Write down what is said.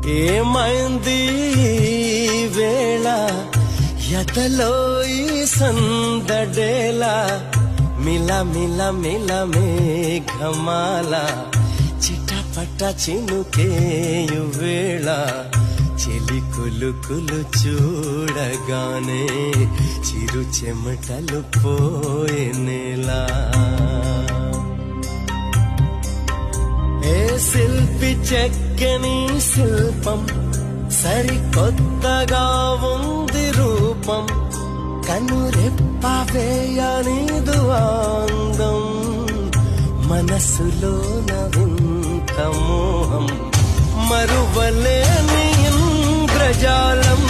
ఏమైంది ఈ వేళ ఎదలో ఈ సందడేలా మిల మిల మిల మేఘమాల చిటపట చినుకేయు వేళ చెలి కులుకులు చూడగానే చిరు చెమటలు పోయేలా ఏ శిల్పి చెక్కని శిల్పం సరికొత్తగా ఉంది రూపం కనురెప్ప వేయనిదు అందం మనసులోన వింత మోహం మరువలేని ఇంద్రజాలం